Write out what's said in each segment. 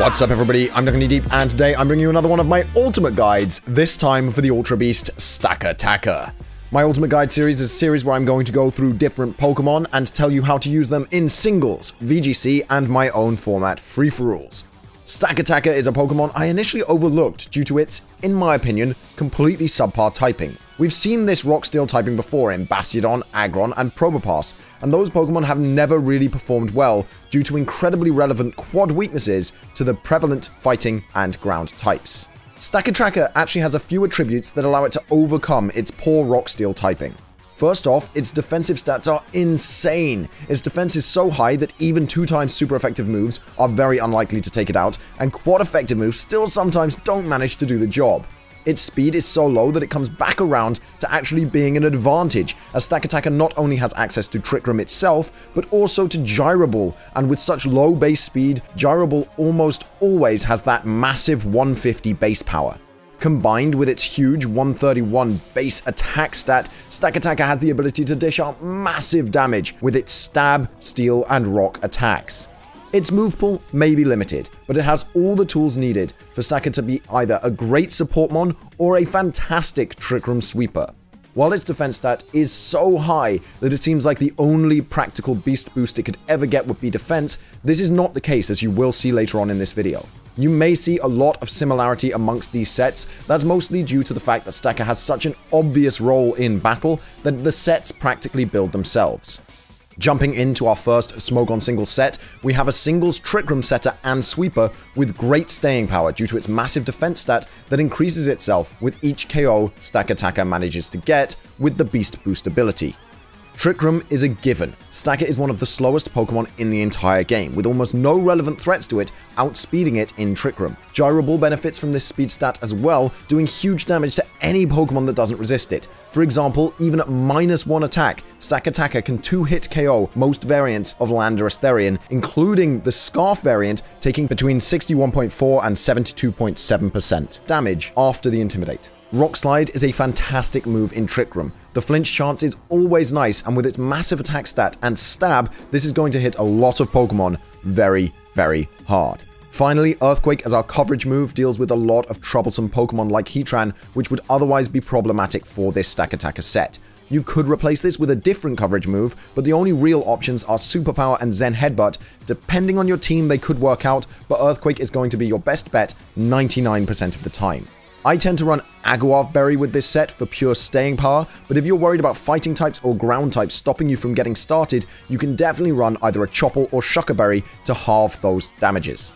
What's up everybody, I'm Knee Deep, and today I'm bringing you another one of my ultimate guides, this time for the Ultra Beast Stakataka. My ultimate guide series is a series where I'm going to go through different Pokemon and tell you how to use them in singles, VGC, and my own format free-for-alls. Stakataka is a Pokemon I initially overlooked due to its, in my opinion, completely subpar typing. We've seen this Rock-Steel typing before in Bastiodon, Aggron, and Probopass, and those Pokemon have never really performed well due to incredibly relevant quad weaknesses to the prevalent fighting and ground types. Stakataka actually has a few attributes that allow it to overcome its poor Rock-Steel typing. First off, its defensive stats are insane. Its defense is so high that even 2x super effective moves are very unlikely to take it out, and quad effective moves still sometimes don't manage to do the job. Its speed is so low that it comes back around to actually being an advantage, as Stakataka not only has access to Trick Room itself, but also to Gyro Ball, and with such low base speed, Gyro Ball almost always has that massive 150 base power. Combined with its huge 131 base attack stat, Stakataka has the ability to dish out massive damage with its stab, steel, and rock attacks. Its move pool may be limited, but it has all the tools needed for Stakataka to be either a great support mon or a fantastic Trick Room sweeper. While its defense stat is so high that it seems like the only practical beast boost it could ever get would be defense, this is not the case, as you will see later on in this video. You may see a lot of similarity amongst these sets. That's mostly due to the fact that Stakataka has such an obvious role in battle that the sets practically build themselves. Jumping into our first Smogon Singles set, we have a singles Trick Room setter and sweeper with great staying power due to its massive defense stat that increases itself with each KO Stakataka manages to get with the Beast Boost ability. Trick Room is a given. Stakataka is one of the slowest Pokemon in the entire game, with almost no relevant threats to it outspeeding it in Trick Room. Gyro Ball benefits from this speed stat as well, doing huge damage to any Pokemon that doesn't resist it. For example, even at -1 attack, Stakataka can 2-hit KO most variants of Landorus Therian, including the Scarf variant, taking between 61.4 and 72.7% damage after the Intimidate. Rock Slide is a fantastic move in Trick Room. The flinch chance is always nice, and with its massive attack stat and stab, this is going to hit a lot of Pokemon very, very hard. Finally, Earthquake as our coverage move deals with a lot of troublesome Pokemon like Heatran, which would otherwise be problematic for this Stakataka set. You could replace this with a different coverage move, but the only real options are Superpower and Zen Headbutt. Depending on your team, they could work out, but Earthquake is going to be your best bet 99% of the time. I tend to run Aguav Berry with this set for pure staying power, but if you're worried about fighting types or ground types stopping you from getting started, you can definitely run either a Chople or Shucker Berry to halve those damages.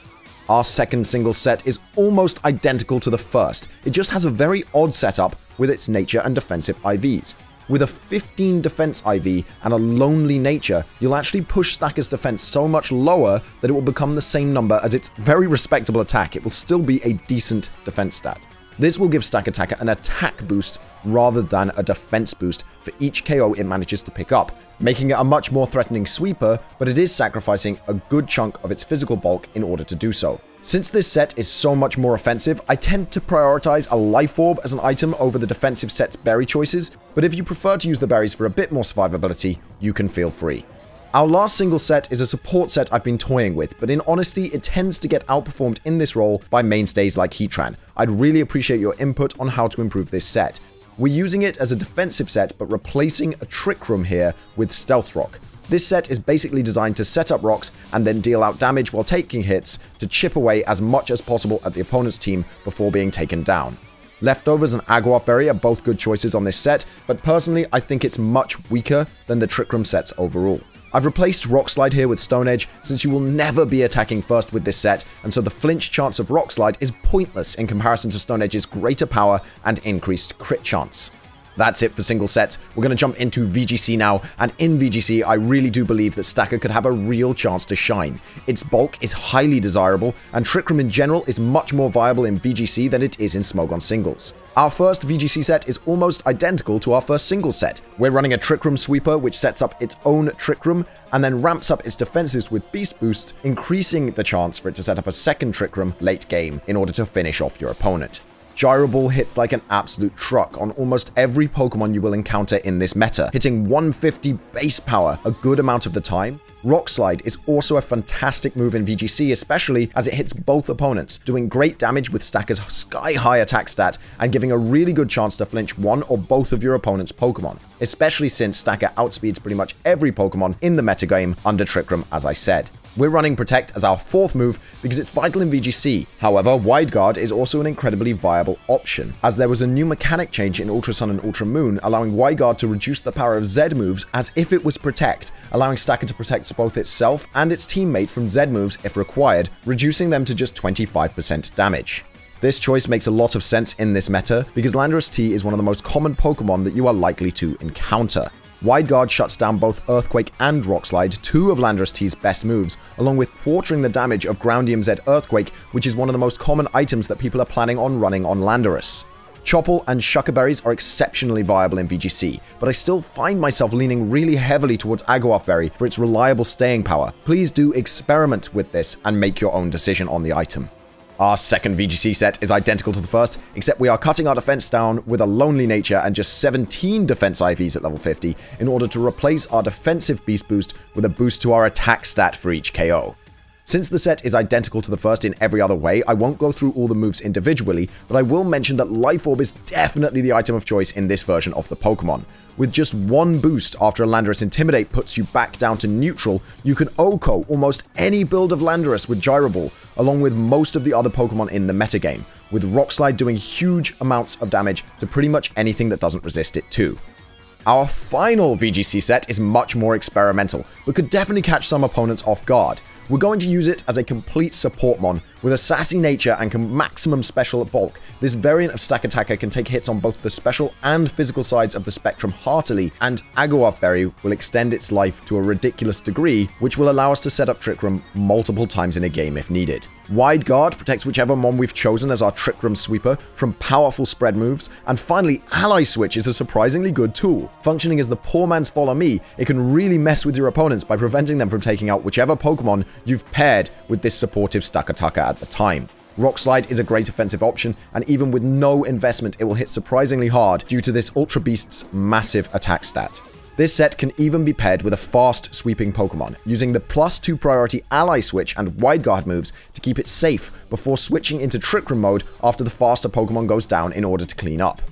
Our second single set is almost identical to the first. It just has a very odd setup with its nature and defensive IVs. With a 15 defense IV and a lonely nature, you'll actually push Stakataka's defense so much lower that it will become the same number as its very respectable attack. It will still be a decent defense stat. This will give Stakataka an attack boost rather than a defense boost for each KO it manages to pick up, making it a much more threatening sweeper, but it is sacrificing a good chunk of its physical bulk in order to do so. Since this set is so much more offensive, I tend to prioritize a Life Orb as an item over the defensive set's berry choices, but if you prefer to use the berries for a bit more survivability, you can feel free. Our last single set is a support set I've been toying with, but in honesty, it tends to get outperformed in this role by mainstays like Heatran. I'd really appreciate your input on how to improve this set. We're using it as a defensive set, but replacing a Trick Room here with Stealth Rock. This set is basically designed to set up rocks and then deal out damage while taking hits to chip away as much as possible at the opponent's team before being taken down. Leftovers and Aguav Berry are both good choices on this set, but personally I think it's much weaker than the Trick Room sets overall. I've replaced Rock Slide here with Stone Edge, since you will never be attacking first with this set, and so the flinch chance of Rock Slide is pointless in comparison to Stone Edge's greater power and increased crit chance. That's it for single sets. We're going to jump into VGC now, and in VGC, I really do believe that Stakataka could have a real chance to shine. Its bulk is highly desirable, and Trick Room in general is much more viable in VGC than it is in Smogon Singles. Our first VGC set is almost identical to our first single set. We're running a Trick Room sweeper, which sets up its own Trick Room, and then ramps up its defenses with Beast Boost, increasing the chance for it to set up a second Trick Room late game in order to finish off your opponent. Gyro Ball hits like an absolute truck on almost every Pokemon you will encounter in this meta, hitting 150 base power a good amount of the time. Rock Slide is also a fantastic move in VGC, especially as it hits both opponents, doing great damage with Stacker's sky-high attack stat and giving a really good chance to flinch one or both of your opponent's Pokemon, especially since Stacker outspeeds pretty much every Pokemon in the metagame under Trick Room, as I said. We're running Protect as our fourth move because it's vital in VGC. However, Wide Guard is also an incredibly viable option, as there was a new mechanic change in Ultra Sun and Ultra Moon, allowing Wide Guard to reduce the power of Z moves as if it was Protect, allowing Stacker to protect both itself and its teammate from Z moves if required, reducing them to just 25% damage. This choice makes a lot of sense in this meta because Landorus T is one of the most common Pokemon that you are likely to encounter. Wide Guard shuts down both Earthquake and Rock Slide, two of Landorus T's best moves, along with quartering the damage of Groundium Z Earthquake, which is one of the most common items that people are planning on running on Landorus. Chople and Shuckerberries are exceptionally viable in VGC, but I still find myself leaning really heavily towards Aguath Berry for its reliable staying power. Please do experiment with this and make your own decision on the item. Our second VGC set is identical to the first, except we are cutting our defense down with a Lonely Nature and just 17 defense IVs at level 50 in order to replace our defensive beast boost with a boost to our attack stat for each KO. Since the set is identical to the first in every other way, I won't go through all the moves individually, but I will mention that Life Orb is definitely the item of choice in this version of the Pokemon. With just one boost after a Landorus Intimidate puts you back down to neutral, you can OHKO almost any build of Landorus with Gyro Ball, along with most of the other Pokemon in the metagame, with Rock Slide doing huge amounts of damage to pretty much anything that doesn't resist it too. Our final VGC set is much more experimental, but could definitely catch some opponents off guard. We're going to use it as a complete support mon. With a sassy nature and maximum special bulk, this variant of Stakataka can take hits on both the special and physical sides of the spectrum heartily, and Aguath Berry will extend its life to a ridiculous degree, which will allow us to set up Trick Room multiple times in a game if needed. Wide Guard protects whichever mon we've chosen as our Trick Room sweeper from powerful spread moves, and finally Ally Switch is a surprisingly good tool. Functioning as the poor man's Follow Me, it can really mess with your opponents by preventing them from taking out whichever Pokemon you've paired with this supportive Stakataka at the time. Rock Slide is a great offensive option, and even with no investment it will hit surprisingly hard due to this Ultra Beast's massive attack stat. This set can even be paired with a fast sweeping Pokemon, using the +2 priority Ally Switch and Wide Guard moves to keep it safe before switching into Trick Room mode after the faster Pokemon goes down in order to clean up.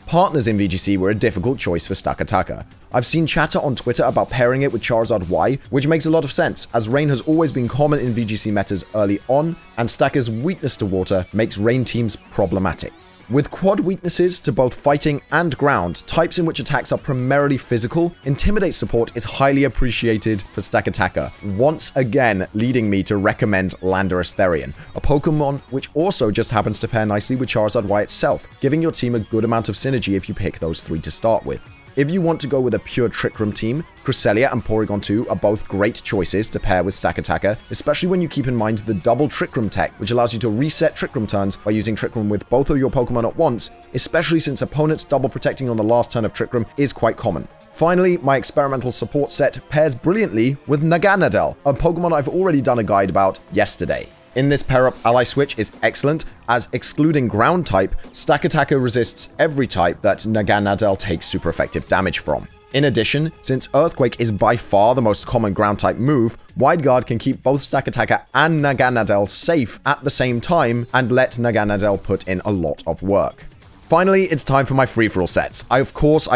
Partners in VGC were a difficult choice for Stakataka. I've seen chatter on Twitter about pairing it with Charizard Y, which makes a lot of sense, as Rain has always been common in VGC metas early on, and Stakker's weakness to water makes Rain teams problematic. With quad weaknesses to both fighting and ground, types in which attacks are primarily physical, Intimidate support is highly appreciated for Stakataka, once again leading me to recommend Landorus Therian, a Pokemon which also just happens to pair nicely with Charizard Y itself, giving your team a good amount of synergy if you pick those three to start with. If you want to go with a pure Trick Room team, Cresselia and Porygon 2 are both great choices to pair with Stakataka, especially when you keep in mind the double Trick Room tech, which allows you to reset Trick Room turns by using Trick Room with both of your Pokemon at once, especially since opponents double protecting on the last turn of Trick Room is quite common. Finally, my experimental support set pairs brilliantly with Naganadel, a Pokemon I've already done a guide about yesterday. In this pair-up, Ally Switch is excellent, as excluding ground type, Stakataka resists every type that Naganadel takes super effective damage from. In addition, since Earthquake is by far the most common ground type move, Wide Guard can keep both Stakataka and Naganadel safe at the same time and let Naganadel put in a lot of work. Finally, it's time for my free-for-all sets. I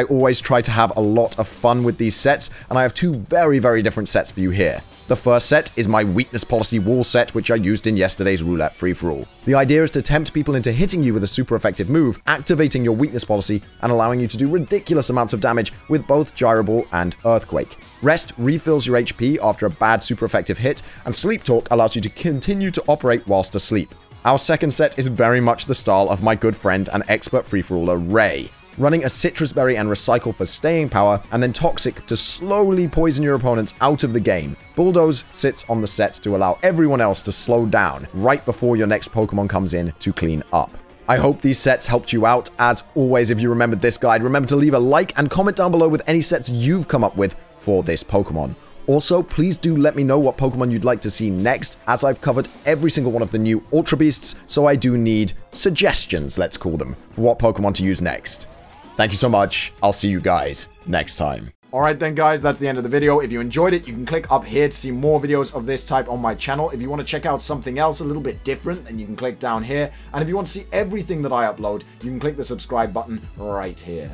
always try to have a lot of fun with these sets, and I have two very different sets for you here. The first set is my Weakness Policy Wall set, which I used in yesterday's Roulette free-for-all. The idea is to tempt people into hitting you with a super effective move, activating your Weakness Policy, and allowing you to do ridiculous amounts of damage with both Gyro Ball and Earthquake. Rest refills your HP after a bad super effective hit, and Sleep Talk allows you to continue to operate whilst asleep. Our second set is very much the style of my good friend and expert free-for-aller Ray, running a Citrus Berry and Recycle for staying power, and then Toxic to slowly poison your opponents out of the game. Bulldoze sits on the set to allow everyone else to slow down right before your next Pokemon comes in to clean up. I hope these sets helped you out. As always, if you remembered this guide, remember to leave a like and comment down below with any sets you've come up with for this Pokemon. Also, please do let me know what Pokemon you'd like to see next, as I've covered every single one of the new Ultra Beasts, so I do need suggestions, let's call them, for what Pokemon to use next. Thank you so much. I'll see you guys next time. Alright then guys, that's the end of the video. If you enjoyed it, you can click up here to see more videos of this type on my channel. If you want to check out something else a little bit different, then you can click down here. And if you want to see everything that I upload, you can click the subscribe button right here.